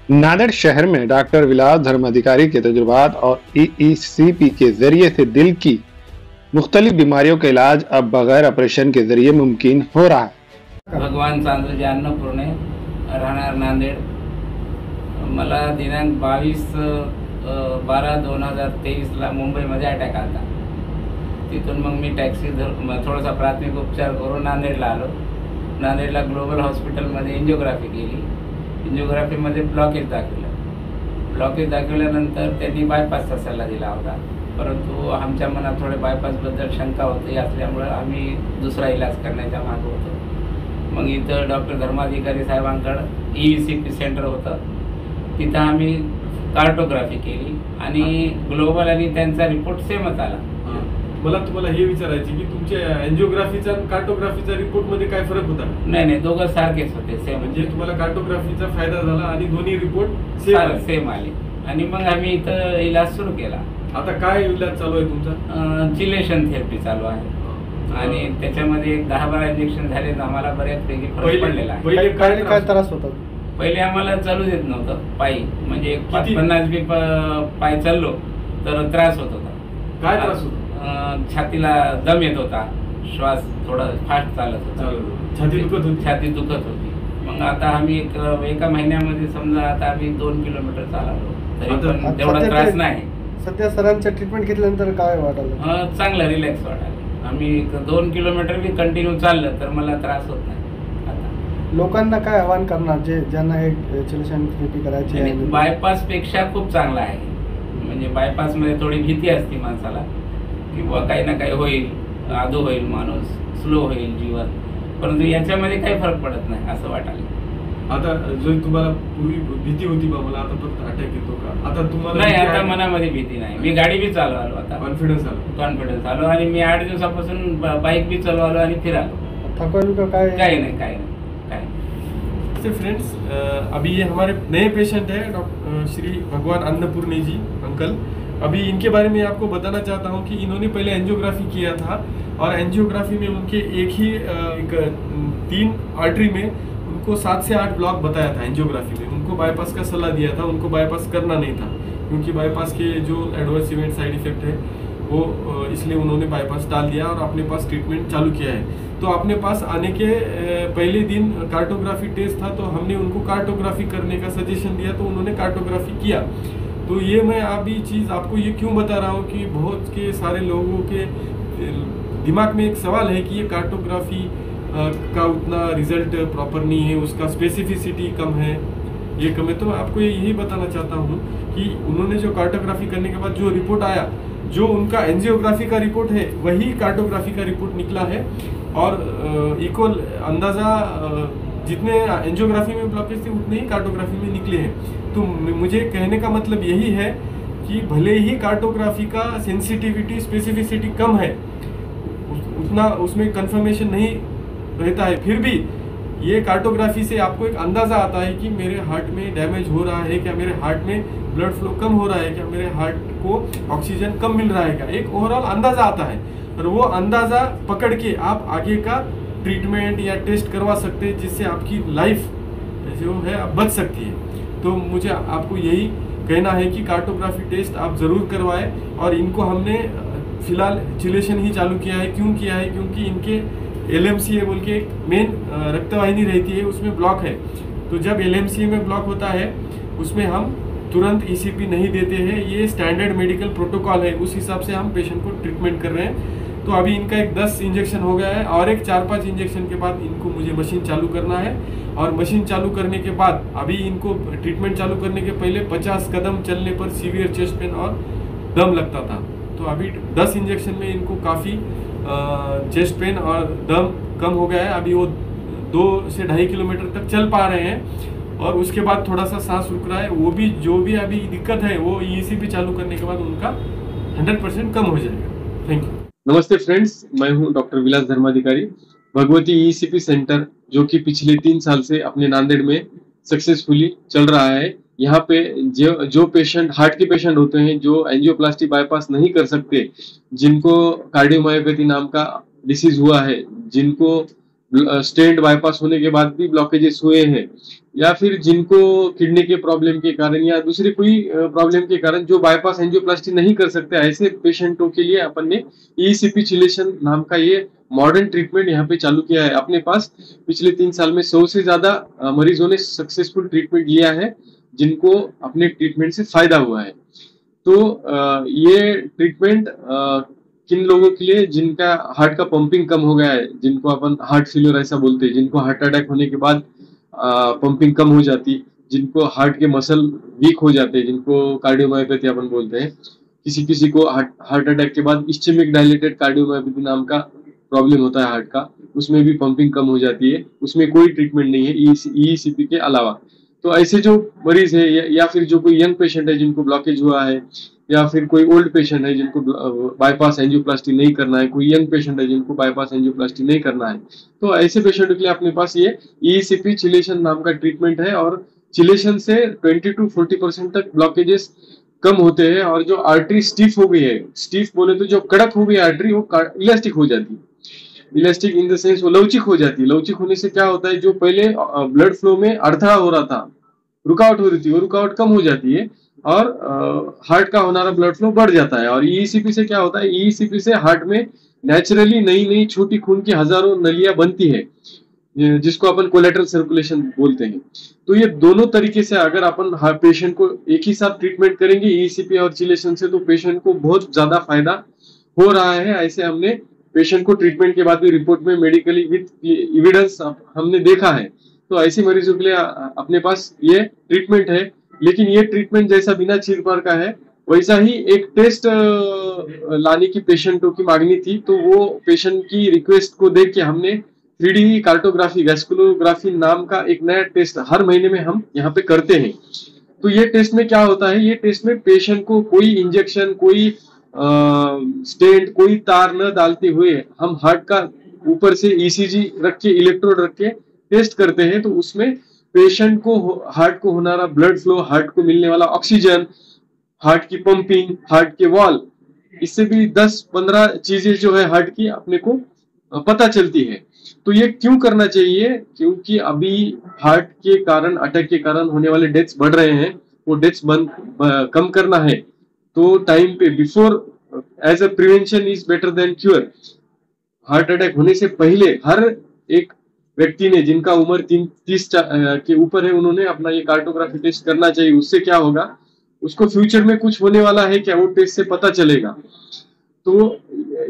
नांदेड़ शहर में डॉक्टर विलास धर्माधिकारी के तजुर्बात और ईईसीपी के जरिए से दिल की मुख्तलिफ बीमारियों का इलाज अब बगैर ऑपरेशन के जरिए मुमकिन हो रहा है। भगवान चांद्रजी अन्नपूर्णे, राहणार नांदेड। मला दिनांक 22/12/2023 मुंबईमध्ये अटॅक आला। तिथून मग मी टॅक्सी थोडासा प्राथमिक उपचार करून नांदेडला आलो। नांदेडला ग्लोबल हॉस्पिटलमध्ये एंजिओग्राफी केली। एंजिओग्राफीमध्ये ब्लॉकेज दाखवल्यानंतर त्यांनी बायपासचा सल्ला दिला होता, परंतु आमच्या मनात थोडे बायपासबद्दल शंका होती असल्यामुळे आम्ही दुसरा इलाज करण्याच्या मागे होतो। मग इथं डॉक्टर धर्माधिकारी साहेबांकडे ईईसीपी सेंटर होतं, तिथं आम्ही कार्टोग्राफी केली आणि ग्लोबल आणि त्यांचा रिपोर्ट सेमच आला। मला तुम्हाला हे विचारायचे की तुमच्या एंजिओग्राफीचा आणि कार्टोग्राफीचा रिपोर्ट मध्ये काय फरक होता? नाही, दोघं सारखेच होते, सेम। म्हणजे तुम्हाला कार्टोग्राफीचा फायदा झाला आणि दोन्ही रिपोर्ट सेम आले आणि मग आम्ही इथं इलाज सुरू केला। आता काय इलाज चालू आहे तुमचा? चिलेशन थेरपी चालू आहे आणि त्याच्यामध्ये 10-12 इंजेक्शन झाले, आम्हाला बऱ्यापैकी फरक पडलेला आहे। पहिले काय त्रास होता? पहिले आम्हाला चालू देत नव्हतं पायी, म्हणजे 50 बी पाय चाललो तर त्रास होत होता। काय त्रास होता? छातीला दम येत होता, श्वास थोडा फास्ट चालत होता, छाती दुखत होती। मग आता आम्ही एका महिन्यामध्ये समजा आता आम्ही 2 किलोमीटर चालवलो, तरी पण तेवढा त्रास नाही। सध्या सरांचं ट्रीटमेंट घेतल्यानंतर काय वाटलं? चांगलं रिलॅक्स वाटायला। आम्ही 2 किलोमीटर बी कंटिन्यू चाललं तर मला त्रास होत नाही। लोकांना काय आवाहन करणार जे ज्यांना हे चिलेशन थेरपी करायची आहे? बायपास पेक्षा खूप चांगला आहे। म्हणजे बायपास मध्ये थोडी भीती असते माणसाला, किंवा काही ना काही होईल, आदू होईल, माणूस स्लो होईल जीवन, परंतु याच्यामध्ये काही फरक पडत नाही असं वाटायला। आता जो तुम्हाला पूर्वी भीती होती बा मला आता फक्त अटॅक येतो का, आता तुम्हाला नाही, आता मनामध्ये भीती नाही। मी गाडी बी चालवालो, आता कॉन्फिडन्स आलो आणि मी 8 दिवसापासून बाईक बी चालवालो आणि फिरालो। थकवा काय? काही नाही। फ्रेंड्स, अभी ये हमारे नए पेशेंट है डॉक्टर श्री भगवान अन्नपूर्णे जी अंकल। अभी इनके बारे में आपको बताना चाहता हूँ कि इन्होंने पहले एंजियोग्राफी किया था और एंजियोग्राफी में उनके एक 3 आर्टरी में उनको 7 से 8 ब्लॉक बताया था। एंजियोग्राफी में उनको बाईपास का सलाह दिया था, उनको बाईपास करना नहीं था क्योंकि बाईपास के जो एडवर्स इवेंट साइड इफेक्ट है वो इसलिए उन्होंने बाईपास डाल दिया और अपने पास ट्रीटमेंट चालू किया है। तो अपने पास आने के पहले दिन कार्टोग्राफी टेस्ट था, तो हमने उनको कार्टोग्राफी करने का सजेशन दिया, तो उन्होंने कार्टोग्राफी किया। तो ये मैं अभी चीज़ आपको ये क्यों बता रहा हूँ कि बहुत के सारे लोगों के दिमाग में एक सवाल है कि ये कार्टोग्राफी का उतना रिजल्ट प्रॉपर नहीं है, उसका स्पेसिफिसिटी कम है, ये कम है। तो मैं आपको यही बताना चाहता हूँ कि उन्होंने जो कार्टोग्राफी करने के बाद जो रिपोर्ट आया, जो उनका एंजियोग्राफी का रिपोर्ट है वही कार्टोग्राफी का रिपोर्ट निकला है और इक्वल अंदाज़ा जितने एंजियोग्राफी में ब्लॉकेज थे उतने ही कार्टोग्राफी में निकले हैं। तो मुझे कहने का मतलब यही है कि भले ही कार्टोग्राफी का सेंसिटिविटी स्पेसिफिसिटी कम है, उतना उसमें कंफर्मेशन नहीं रहता है, फिर भी ये कार्टोग्राफी से आपको एक अंदाज़ा आता है कि मेरे हार्ट में डैमेज हो रहा है क्या, मेरे हार्ट में ब्लड फ्लो कम हो रहा है क्या, मेरे हार्ट को ऑक्सीजन कम मिल रहा है क्या, एक ओवरऑल अंदाज़ा आता है। और वो अंदाज़ा पकड़ के आप आगे का ट्रीटमेंट या टेस्ट करवा सकते हैं, जिससे आपकी लाइफ जो है बच सकती है। तो मुझे आपको यही कहना है कि कार्टोग्राफी टेस्ट आप ज़रूर करवाएं। और इनको हमने फिलहाल चिलेशन ही चालू किया है। क्यों किया है? क्योंकि इनके LMCA बोल के एक मेन रक्तवाहिनी रहती है, उसमें ब्लॉक है। तो जब LMCA में ब्लॉक होता है उसमें हम तुरंत ECP नहीं देते हैं, ये स्टैंडर्ड मेडिकल प्रोटोकॉल है, उस हिसाब से हम पेशेंट को ट्रीटमेंट कर रहे हैं। तो अभी इनका एक 10 इंजेक्शन हो गया है और एक 4-5 इंजेक्शन के बाद इनको मुझे मशीन चालू करना है। और मशीन चालू करने के बाद अभी इनको ट्रीटमेंट चालू करने के पहले 50 कदम चलने पर सीवियर चेस्ट पेन और दम लगता था। तो अभी 10 इंजेक्शन में इनको काफ़ी चेस्ट पेन और दम कम हो गया है। अभी वो 2 से 2.5 किलोमीटर तक चल पा रहे हैं और उसके बाद थोड़ा सा सांस रुक रहा है। वो भी जो भी अभी दिक्कत है वो ECP चालू करने के बाद उनका 100% कम हो जाएगा। Thank you. नमस्ते फ्रेंड्स, मैं हूं डॉक्टर विलास धर्माधिकारी। भगवती ईसीपी सेंटर जो कि पिछले 3 साल से अपने नांदेड़ में सक्सेसफुली चल रहा है। यहाँ पे जो पेशेंट हार्ट के पेशेंट होते हैं, जो एंजियोप्लास्टी बाईपास नहीं कर सकते, जिनको कार्डियोमायोपैथी नाम का डिसीज हुआ है, जिनको स्टेंट बाईपास होने के बाद भी ब्लॉकेजेस हुए हैं, या फिर जिनको किडनी के प्रॉब्लम के कारण या दूसरी कोई प्रॉब्लम के कारण जो बाईपास एंजियोप्लास्टी नहीं कर सकते, ऐसे पेशेंटों के लिए अपन ने ईसीपी चिलेशन नाम का ये मॉडर्न ट्रीटमेंट यहाँ पे चालू किया है। अपने पास पिछले 3 साल में 100 से ज्यादा मरीजों ने सक्सेसफुल ट्रीटमेंट लिया है, जिनको अपने ट्रीटमेंट से फायदा हुआ है। तो ये ट्रीटमेंट किन लोगों के लिए जिनका हार्ट का पंपिंग कम हो गया है, जिनको अपन हार्ट फेलियर ऐसा बोलते हैं, जिनको हार्ट अटैक होने के बाद पंपिंग कम हो जाती, जिनको हार्ट के मसल वीक हो जाते हैं, जिनको कार्डियोमायोपैथी अपन बोलते हैं, किसी किसी को हार्ट अटैक के बाद इस्चेमिक डायलेटेड कार्डियोमायोपैथी नाम का प्रॉब्लम होता है हार्ट का, उसमें भी पंपिंग कम हो जाती है, उसमें कोई ट्रीटमेंट नहीं है ईसीपी के अलावा। तो ऐसे जो मरीज है या फिर जो कोई यंग पेशेंट है जिनको ब्लॉकेज हुआ है, या फिर कोई ओल्ड पेशेंट है जिनको बाईपास एंजियोप्लास्टी नहीं करना है, कोई यंग पेशेंट है जिनको बाईपास एंजियोप्लास्टी नहीं करना है, तो ऐसे पेशेंट के लिए अपने पास ये ईसीपी चिलेशन नाम का ट्रीटमेंट है। और चिलेशन से 20 to 40% तक ब्लॉकेजेस कम होते हैं, और जो आर्टरी स्टिफ हो गई है, स्टिफ बोले तो जो कड़क हो गई आर्टरी, वो इलास्टिक हो जाती है। इलास्टिक इन द सेंस वो लवचिक हो जाती है। लवचिक होने से क्या होता है, जो पहले ब्लड फ्लो में अड़थड़ा हो रहा था, रुकावट हो रही थी, वो रुकावट कम हो जाती है और हार्ट का होना ब्लड फ्लो बढ़ जाता है। और ईसीपी से क्या होता है, ईसीपी से हार्ट में नेचुरली नई नई छोटी खून की हजारों नलियां बनती है, जिसको अपन कोलेटरल सर्कुलेशन बोलते हैं। तो ये दोनों तरीके से अगर अपन पेशेंट को एक ही साथ ट्रीटमेंट करेंगे ईसीपी और चिलेशन से, तो पेशेंट को बहुत ज्यादा फायदा हो रहा है। ऐसे हमने पेशेंट को ट्रीटमेंट के बाद भी रिपोर्ट में मेडिकली विद एविडेंस हमने देखा है। तो ऐसे मरीजों के लिए अपने पास ये ट्रीटमेंट है। लेकिन ये ट्रीटमेंट जैसा बिना चीरफाड़ का है, वैसा ही एक टेस्ट लाने की पेशेंटों की मांगनी थी। तो वो पेशेंट की रिक्वेस्ट को देख के हमने 3D कार्टोग्राफी वैस्कुलोग्राफी नाम का एक नया टेस्ट हर महीने में हम यहाँ पे करते हैं। तो ये टेस्ट में क्या होता है, ये टेस्ट में पेशेंट को कोई इंजेक्शन, कोई स्टेंट, कोई तार न डालते हुए हम हार्ट का ऊपर से ईसीजी रख के, इलेक्ट्रोड रख के टेस्ट करते हैं। तो उसमें पेशेंट को हार्ट को होना ब्लड फ्लो, हार्ट को मिलने वाला ऑक्सीजन, हार्ट की पंपिंग, हार्ट के वॉल, इससे भी 10-15 चीजें जो है हार्ट की अपने को पता चलती है। तो ये क्यों करना चाहिए, क्योंकि अभी हार्ट के कारण, अटैक के कारण होने वाले डेथ्स बढ़ रहे हैं। वो डेथ्स कम करना है तो टाइम पे, before, as a prevention is better than cure. Heart attack होने से पहले हर एक व्यक्ति ने, जिनका उम्र 30 के ऊपर है, उन्होंने अपना ये कार्टोग्राफी टेस्ट करना चाहिए। उससे क्या होगा, उसको फ्यूचर में कुछ होने वाला है क्या, वो टेस्ट से पता चलेगा। तो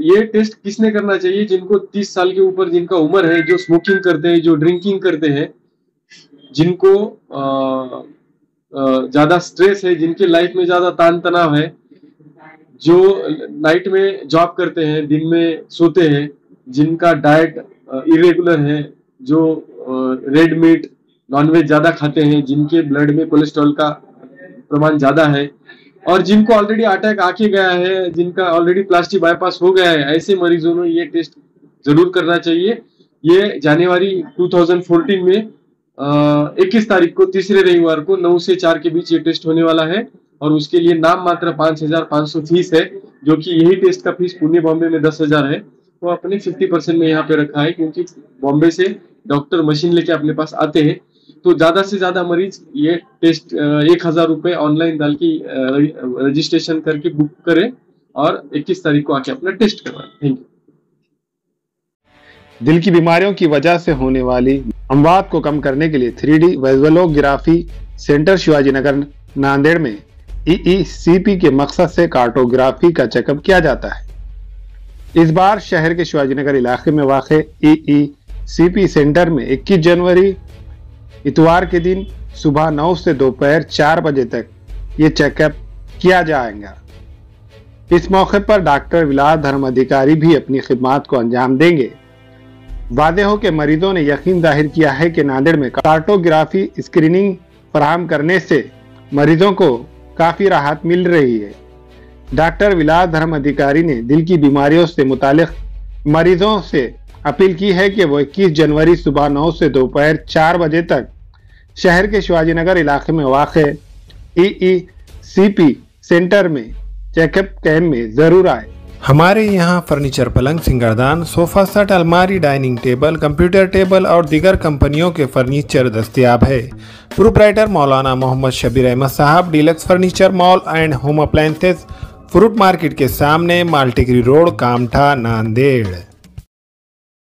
ये टेस्ट किसने करना चाहिए, जिनको 30 साल के ऊपर जिनका उम्र है, जो स्मोकिंग करते हैं, जो ड्रिंकिंग करते हैं, जिनको ज्यादा स्ट्रेस है, जिनके लाइफ में ज्यादा तान तनाव है, जो नाइट में जॉब करते हैं, दिन में सोते हैं, जिनका डाइट इरेगुलर है, जो रेड मीट, नॉनवेज ज्यादा खाते हैं, जिनके ब्लड में कोलेस्ट्रॉल का प्रमाण ज्यादा है, और जिनको ऑलरेडी अटैक आके गया है, जिनका ऑलरेडी प्लास्टिक बाईपास हो गया है, ऐसे मरीजों ने ये टेस्ट जरूर करना चाहिए। ये जनवरी 2014 में 21 तारीख को, तीसरे रविवार को 9 से 4 के बीच ये टेस्ट होने वाला है। और उसके लिए नाम मात्र 5,500 फीस है, जो कि यही टेस्ट का फीस पुणे बॉम्बे में 10,000 है। वो अपने 50% में यहाँ पे रखा है, क्योंकि बॉम्बे से डॉक्टर मशीन लेके अपने पास आते हैं। तो ज्यादा से ज्यादा मरीज ये टेस्ट 1,000 रुपए ऑनलाइन डाल के रजिस्ट्रेशन करके बुक करें और 21 तारीख को आके अपना टेस्ट करवाएं। Thank you. दिल की बीमारियों की वजह से होने वाली अमवात को कम करने के लिए 3D विजुअलोग्राफी सेंटर शिवाजी नगर नांदेड़ में EECP के मकसद से कार्टोग्राफी का चेकअप किया जाता है। इस बार शहर के शिवाजी नगर इलाके में वाक़े EECP सेंटर में 21 जनवरी इतवार के दिन सुबह 9 से दोपहर 4 बजे तक ये चेकअप किया जाएगा। इस मौके पर डॉक्टर विलास धर्म अधिकारी भी अपनी खिदमत को अंजाम देंगे। वादे हो के मरीजों ने यकीन जाहिर किया है कि नांदेड़ में कार्टोग्राफी स्क्रीनिंग फराहम करने से मरीजों को काफी राहत मिल रही है। डॉक्टर विलास धर्म अधिकारी ने दिल की बीमारियों से मुतालिक मरीजों से अपील की है कि वो 21 जनवरी सुबह 9 से दोपहर 4 बजे तक शहर के शिवाजी नगर इलाके में वाक़े EECP सेंटर में चेकअप कैंप में जरूर आए। हमारे यहाँ फर्नीचर, पलंग, सिंगारदान, सोफा सेट, अलमारी, डाइनिंग टेबल, कंप्यूटर टेबल और दीगर कंपनियों के फर्नीचर दस्तयाब है। प्रोप्राइटर मौलाना मोहम्मद शबीर अहमद साहब, deluxe furniture mall and home appliances, fruit market के सामने, माल्टीगिरी रोड, कामठा, नांदेड़।